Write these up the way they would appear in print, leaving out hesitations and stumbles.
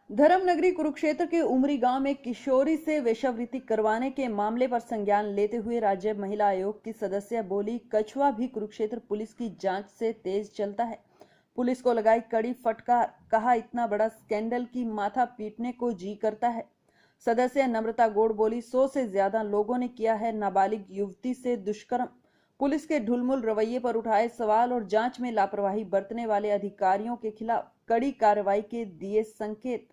धर्मनगरी कुरुक्षेत्र के उमरी गांव में किशोरी से वेश्यावृत्ति करवाने के मामले पर संज्ञान लेते हुए राज्य महिला आयोग की सदस्य बोली, कछुआ भी कुरुक्षेत्र पुलिस की जांच से तेज चलता है। पुलिस को लगाई कड़ी फटकार, कहा इतना बड़ा स्कैंडल की माथा पीटने को जी करता है। सदस्य नम्रता गौड़ बोली, 100 से ज्यादा लोगों ने किया है नाबालिग युवती से दुष्कर्म। पुलिस के ढुलमुल रवैये पर उठाए सवाल और जांच में लापरवाही बरतने वाले अधिकारियों के खिलाफ कड़ी कार्रवाई के दिए संकेत।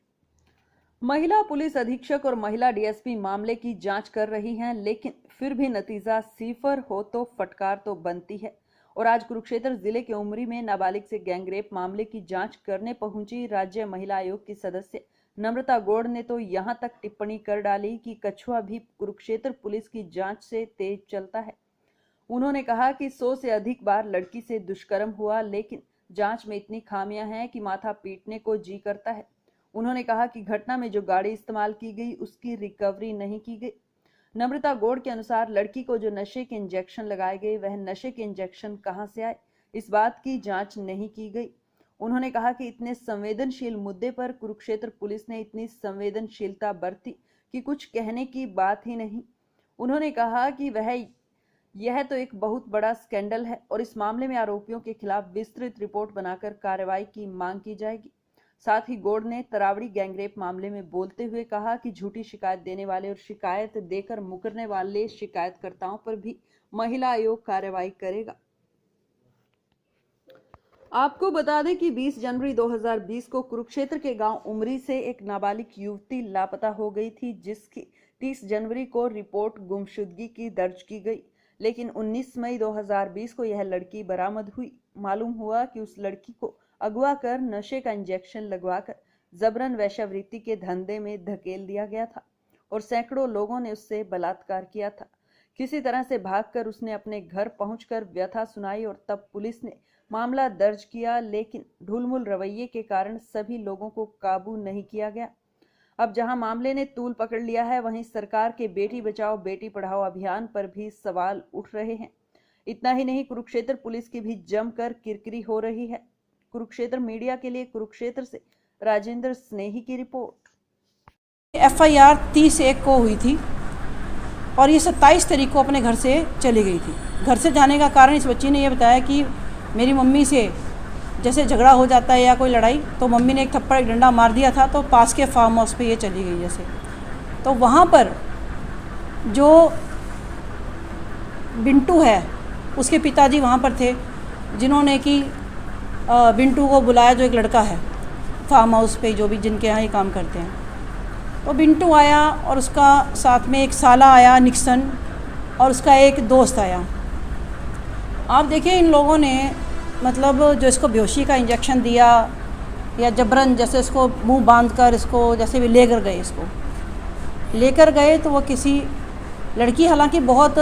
महिला पुलिस अधीक्षक और महिला डीएसपी मामले की जांच कर रही हैं, लेकिन फिर भी नतीजा सिफर हो तो फटकार तो बनती है। और आज कुरुक्षेत्र जिले के उमरी में नाबालिग से गैंगरेप मामले की जांच करने पहुंची राज्य महिला आयोग की सदस्य नम्रता गौड़ ने तो यहां तक टिप्पणी कर डाली कि कछुआ भी कुरुक्षेत्र पुलिस की जांच से तेज चलता है। उन्होंने कहा कि 100 से अधिक बार लड़की से दुष्कर्म हुआ, लेकिन जांच में इतनी खामियां हैं कि माथा पीटने को जी करता है। उन्होंने कहा कि घटना में जो गाड़ी इस्तेमाल की गई उसकी रिकवरी नहीं की गई। नम्रता गौड़ के अनुसार लड़की को जो नशे के इंजेक्शन लगाए गए वह नशे के इंजेक्शन कहां से आए, इस बात की जांच नहीं की गई। उन्होंने कहा कि इतने संवेदनशील मुद्दे पर कुरुक्षेत्र पुलिस ने इतनी संवेदनशीलता बरती कि कुछ कहने की बात ही नहीं। उन्होंने कहा कि यह तो एक बहुत बड़ा स्कैंडल है और इस मामले में आरोपियों के खिलाफ विस्तृत रिपोर्ट बनाकर कार्रवाई की मांग की जाएगी। साथ ही गौड़ ने तरावड़ी गैंगरेप मामले में बोलते हुए कहा कि झूठी शिकायत देने वाले और शिकायत देकर मुकरने वाले शिकायतकर्ताओं पर भी महिला आयोग कार्रवाई करेगा। आपको बता दें कि 20 जनवरी 2020 को कुरुक्षेत्र के गांव उमरी से एक नाबालिग युवती लापता हो गई थी, जिसकी 30 जनवरी को रिपोर्ट गुमशुदगी की दर्ज की गई, लेकिन 19 मई 2020 को यह लड़की बरामद हुई। मालूम हुआ कि उस लड़की को अगवा कर नशे का इंजेक्शन लगवाकर जबरन वेश्यावृत्ति के धंधे में धकेल दिया गया था और सैकड़ों लोगों ने उससे बलात्कार किया था। किसी तरह से भागकर उसने अपने घर पहुंचकर व्यथा सुनाई और तब पुलिस ने मामला दर्ज किया, लेकिन ढुलमुल रवैये के कारण सभी लोगों को काबू नहीं किया गया। अब जहां मामले ने तूल पकड़ लिया है, वहीं सरकार के बेटी बचाओ बेटी पढ़ाओ अभियान पर भी सवाल उठ रहे हैं। इतना ही नहीं, कुरुक्षेत्र पुलिस की भी जमकर किरकिरी हो रही है। कुरुक्षेत्र मीडिया के लिए कुरुक्षेत्र से राजेंद्र स्नेही की रिपोर्ट। एफआईआर 30/1 को हुई थी और ये 27 तारीख को अपने घर से चली गई थी। घर से जाने का कारण इस बच्ची ने ये बताया कि मेरी मम्मी से जैसे झगड़ा हो जाता है या कोई लड़ाई, तो मम्मी ने एक थप्पड़ एक डंडा मार दिया था, तो पास के फार्म हाउस पे ये चली गई जैसे। तो वहाँ पर जो बिंटू है उसके पिताजी वहाँ पर थे, जिन्होंने कि बिंटू को बुलाया, जो एक लड़का है फार्म हाउस पे जो भी जिनके यहाँ ये काम करते हैं। तो बिंटू आया और उसका साथ में एक साला आया निक्सन और उसका एक दोस्त आया। आप देखिए, इन लोगों ने मतलब जो इसको बेहोशी का इंजेक्शन दिया या जबरन जैसे इसको मुंह बांधकर इसको जैसे भी लेकर गए तो वो किसी लड़की हालांकि बहुत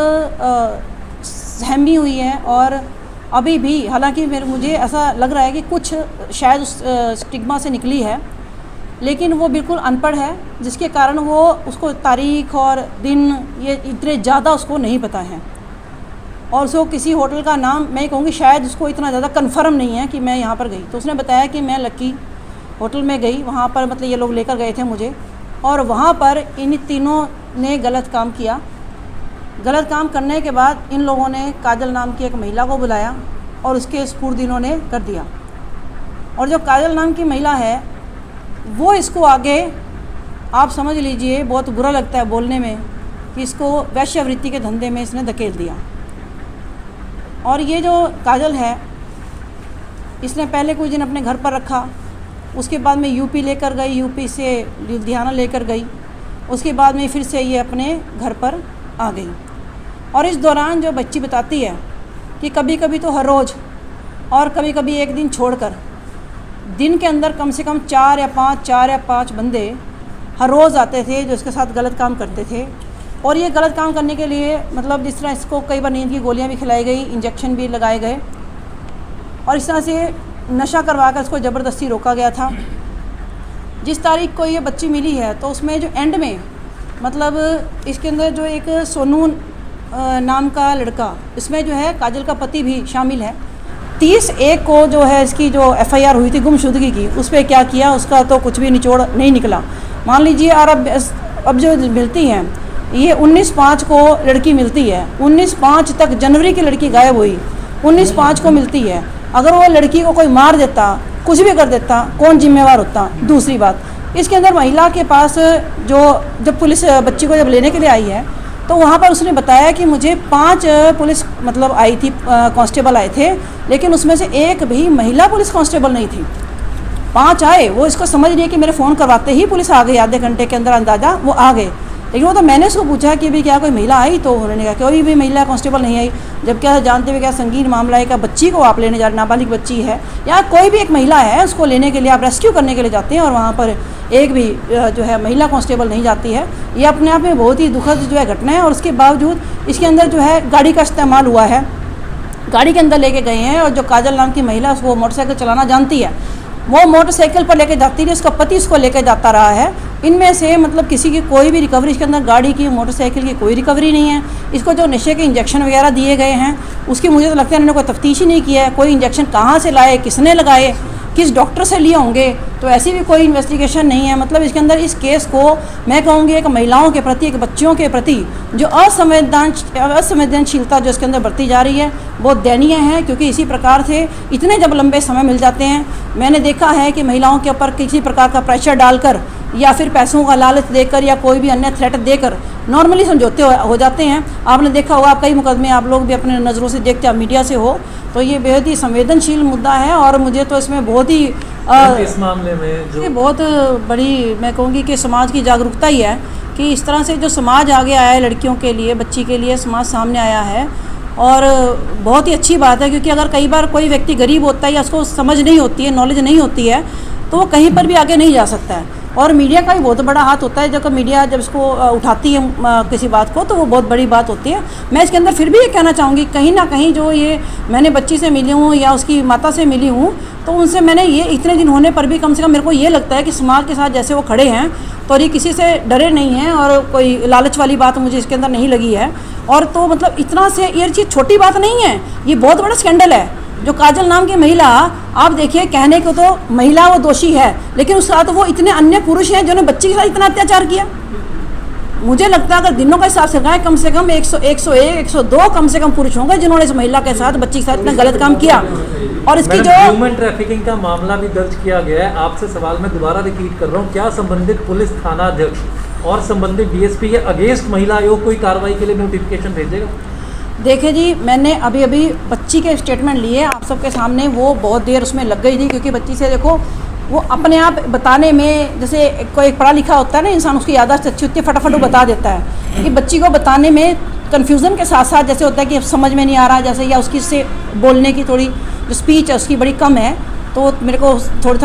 सहमी हुई है और अभी भी हालांकि मुझे ऐसा लग रहा है कि कुछ शायद उस स्टिग्मा से निकली है, लेकिन वो बिल्कुल अनपढ़ है, जिसके कारण वो उसको तारीख और दिन ये इतने ज़्यादा उसको नहीं पता है। और उसको किसी होटल का नाम मैं कहूँगी शायद उसको इतना ज़्यादा कंफर्म नहीं है कि मैं यहाँ पर गई। तो उसने बताया कि मैं लक्की होटल में गई, वहाँ पर मतलब ये लोग लेकर गए थे मुझे, और वहाँ पर इन तीनों ने गलत काम किया। गलत काम करने के बाद इन लोगों ने काजल नाम की एक महिला को बुलाया और उसके स्पुर्द इन्होंने कर दिया। और जो काजल नाम की महिला है वो इसको आगे आप समझ लीजिए बहुत बुरा लगता है बोलने में कि इसको वेश्यावृत्ति के धंधे में इसने धकेल दिया। और ये जो काजल है इसने पहले कुछ दिन अपने घर पर रखा, उसके बाद में यूपी लेकर गई, यूपी से लुधियाना लेकर गई, उसके बाद में फिर से ये अपने घर पर आ गई। और इस दौरान जो बच्ची बताती है कि कभी कभी तो हर रोज़ और कभी कभी एक दिन छोड़कर दिन के अंदर कम से कम 4 या 5 बंदे हर रोज़ आते थे जो इसके साथ गलत काम करते थे। और ये गलत काम करने के लिए मतलब जिस तरह इसको कई बार नींद की गोलियां भी खिलाई गई, इंजेक्शन भी लगाए गए और इस तरह से नशा करवा कर इसको ज़बरदस्ती रोका गया था। जिस तारीख को ये बच्ची मिली है तो उसमें जो एंड में मतलब इसके अंदर जो एक सोनू नाम का लड़का, इसमें जो है काजल का पति भी शामिल है, 30/1 को जो है इसकी जो FIR हुई थी गुमशुदगी की, उस पर क्या किया उसका तो कुछ भी निचोड़ नहीं निकला। मान लीजिए और अब जो मिलती हैं ये 19/5 को लड़की मिलती है, 19/5 तक जनवरी की लड़की गायब हुई, 19/5 को मिलती है। अगर वो लड़की को कोई मार देता, कुछ भी कर देता, कौन जिम्मेवार होता? दूसरी बात, इसके अंदर महिला के पास जब पुलिस बच्ची को जब लेने के लिए आई है तो वहाँ पर उसने बताया कि मुझे 5 पुलिस मतलब आई थी, कांस्टेबल आए थे, लेकिन उसमें से एक भी महिला पुलिस कांस्टेबल नहीं थी। 5 आए, वो इसको समझ रही है कि मेरे फ़ोन करवाते ही पुलिस आ गई, आधे घंटे के अंदर अंदाज़ा वो आ गए। लेकिन वो तो मैंने उसको पूछा कि भाई क्या कोई महिला आई, तो उन्होंने कहा कोई भी महिला कांस्टेबल नहीं आई। जब क्या जानते हुए क्या संगीन मामला है, क्या बच्ची को आप लेने जा रहे, नाबालिग बच्ची है या कोई भी एक महिला है, उसको लेने के लिए आप रेस्क्यू करने के लिए जाते हैं और वहाँ पर एक भी जो है महिला कांस्टेबल नहीं जाती है। ये अपने आप में बहुत ही दुखद जो है घटना है। और उसके बावजूद इसके अंदर जो है गाड़ी का इस्तेमाल हुआ है, गाड़ी के अंदर लेके गए हैं और जो काजल नाम की महिला वो मोटरसाइकिल चलाना जानती है, वो मोटरसाइकिल पर लेके जाती रही, उसका पति उसको लेके जाता रहा है। इनमें से मतलब किसी की कोई भी रिकवरी इसके अंदर गाड़ी की मोटरसाइकिल की कोई रिकवरी नहीं है। इसको जो नशे के इंजेक्शन वगैरह दिए गए हैं उसकी मुझे तो लगता है इन्होंने कोई तफ्तीश ही नहीं किया है। कोई इंजेक्शन कहाँ से लाए, किसने लगाए, किस डॉक्टर से लिए होंगे, तो ऐसी भी कोई इन्वेस्टिगेशन नहीं है। मतलब इसके अंदर इस केस को मैं कहूँगी एक महिलाओं के प्रति, एक बच्चियों के प्रति जो असंवेदनशीलता जो इसके अंदर बरती जा रही है बहुत दयनीय है। क्योंकि इसी प्रकार से इतने जब लंबे समय मिल जाते हैं, मैंने देखा है कि महिलाओं के ऊपर किसी प्रकार का प्रेशर डालकर या फिर पैसों का लालच देकर या कोई भी अन्य थ्रेट देकर नॉर्मली समझौते हो जाते हैं। आपने देखा होगा, कई मुकदमे आप लोग भी अपने नज़रों से देखते हैं, मीडिया से हो, तो ये बेहद ही संवेदनशील मुद्दा है। और मुझे तो इसमें बहुत ही इस मामले में जो बहुत बड़ी मैं कहूँगी कि समाज की जागरूकता ही है कि इस तरह से जो समाज आगे आया है लड़कियों के लिए, बच्ची के लिए समाज सामने आया है। और बहुत ही अच्छी बात है, क्योंकि अगर कई बार कोई व्यक्ति गरीब होता है या उसको समझ नहीं होती है, नॉलेज नहीं होती है, तो वो कहीं पर भी आगे नहीं जा सकता है। और मीडिया का भी बहुत बड़ा हाथ होता है। जब मीडिया जब इसको उठाती है किसी बात को, तो वो बहुत बड़ी बात होती है। मैं इसके अंदर फिर भी ये कहना चाहूँगी, कहीं ना कहीं जो ये मैंने बच्ची से मिली हूँ या उसकी माता से मिली हूँ, तो उनसे मैंने ये इतने दिन होने पर भी कम से कम मेरे को ये लगता है कि समाज के साथ जैसे वो खड़े हैं, तो ये किसी से डरे नहीं हैं और कोई लालच वाली बात मुझे इसके अंदर नहीं लगी है। और तो मतलब इतना से ये चीज़ छोटी बात नहीं है, ये बहुत बड़ा स्कैंडल है। जो काजल नाम की महिला, आप देखिए, कहने को तो महिला वो दोषी है, लेकिन उसके साथ वो इतने अन्य पुरुष हैं जिन्होंने बच्ची के साथ इतना अत्याचार किया। मुझे लगता है अगर दिनों का हिसाब से लगाएं, कम से कम 101, 102 कम से कम पुरुष होंगे जिन्होंने इस महिला के साथ, बच्ची के साथ इतना गलत काम किया। और इसकी जो ह्यूमन ट्रैफिकिंग का मामला भी दर्ज किया गया है। आपसे सवाल मैं दोबारा रिपीट कर रहा हूँ, क्या संबंधित पुलिस थाना अध्यक्ष और संबंधित DSP के अगेंस्ट महिला आयोग कोई कार्रवाई के लिए नोटिफिकेशन भेजेगा? देखिए जी, मैंने अभी बच्ची के स्टेटमेंट लिए आप सबके सामने, वो बहुत देर उसमें लग गई थी। क्योंकि बच्ची से देखो, वो अपने आप बताने में, जैसे कोई पढ़ा लिखा होता है ना इंसान, उसकी याददाश्त अच्छी होती है, फटाफट वो बता देता है। कि बच्ची को बताने में कन्फ्यूज़न के साथ साथ जैसे होता है कि समझ में नहीं आ रहा जैसे, या उसकी से बोलने की थोड़ी जो स्पीच है उसकी बड़ी कम है, तो मेरे को थोड़ा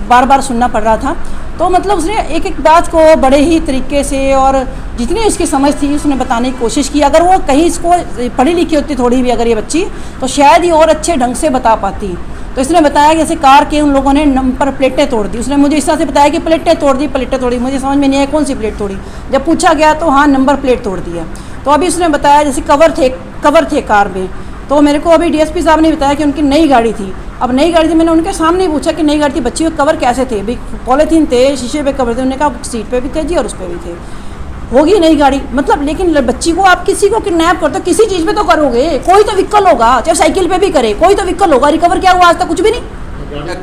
बार बार सुनना पड़ रहा था। तो मतलब उसने एक एक बात को बड़े ही तरीके से और जितनी उसकी समझ थी उसने बताने की कोशिश की। अगर वो कहीं इसको पढ़ी लिखी होती थोड़ी भी अगर ये बच्ची, तो शायद ही और अच्छे ढंग से बता पाती। तो इसने बताया कि जैसे कार के उन लोगों ने नंबर प्लेटें तोड़ दी। उसने मुझे इस तरह से बताया कि प्लेटें तोड़ दी। मुझे समझ में नहीं आया कौन सी प्लेट तोड़ी। जब पूछा गया तो हाँ, नंबर प्लेट तोड़ दी है। तो अभी उसने बताया जैसे कवर थे कार में। तो मेरे को अभी DSP साहब ने बताया कि उनकी नई गाड़ी थी। अब नई गाड़ी थी, मैंने उनके सामने ही पूछा कि नई गाड़ी थी, बच्ची के कवर कैसे थे? भाई पॉलीथीन थे, शीशे पे कवर थे। उन्होंने कहा सीट पे भी थे जी और उस पर भी थे। होगी नई गाड़ी, मतलब लेकिन बच्ची को आप किसी को किडनैप करते हो, किसी चीज़ पे तो करोगे, कोई तो व्हीकल होगा, चाहे साइकिल पे भी करे, कोई तो व्हीकल होगा। रिकवर क्या हुआ? आज तक कुछ भी नहीं।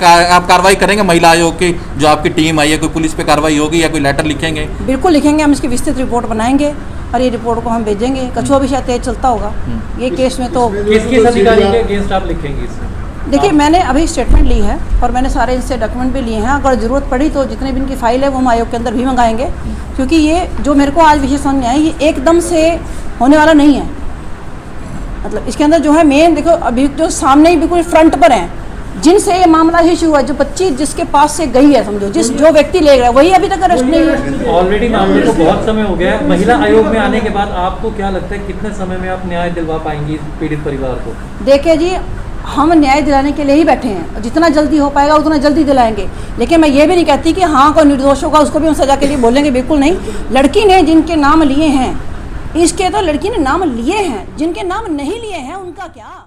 आप कार्रवाई करेंगे? महिला आयोग की जो आपकी टीम आई है, कोई पुलिस पे कार्रवाई होगी या कोई लेटर लिखेंगे? बिल्कुल लिखेंगे, हम इसकी विस्तृत रिपोर्ट बनाएंगे और ये रिपोर्ट को हम भेजेंगे। कछुआ भी शायद तेज चलता होगा ये केस में। तो किस अधिकारी के अगेंस्ट आप लिखेंगे इसमें? देखिए, मैंने अभी स्टेटमेंट ली है और मैंने सारे इनसे डॉक्यूमेंट भी लिए हैं। अगर ज़रूरत पड़ी तो जितने भी इनकी फाइल है वो हम आयोग के अंदर भी मंगाएंगे। क्योंकि ये जो मेरे को आज विषय समझ में आया, ये एकदम से होने वाला नहीं है। मतलब इसके अंदर जो है मेन, देखो अभी जो सामने ही बिल्कुल फ्रंट पर हैं, जिनसे ये मामला ही शुरू हुआ, जो बच्ची जिसके पास से गई है, समझो जो व्यक्ति ले गया वही अभी तक अरेस्ट नहीं है। ऑलरेडी मामले को बहुत समय हो गया है। महिला आयोग में आने के बाद आपको क्या लगता है कितने समय में आप न्याय दिलवा पाएंगी पीड़ित परिवार को? देखिए जी, हम न्याय दिलाने के लिए ही बैठे हैं। जितना जल्दी हो पाएगा उतना जल्दी दिलाएंगे। लेकिन मैं ये भी नहीं कहती कि हाँ कोई निर्दोष होगा उसको भी हम सजा के लिए बोलेंगे, बिल्कुल नहीं। लड़की ने जिनके नाम लिए हैं, इसके तो लड़की ने नाम लिए हैं, जिनके नाम नहीं लिए हैं उनका क्या?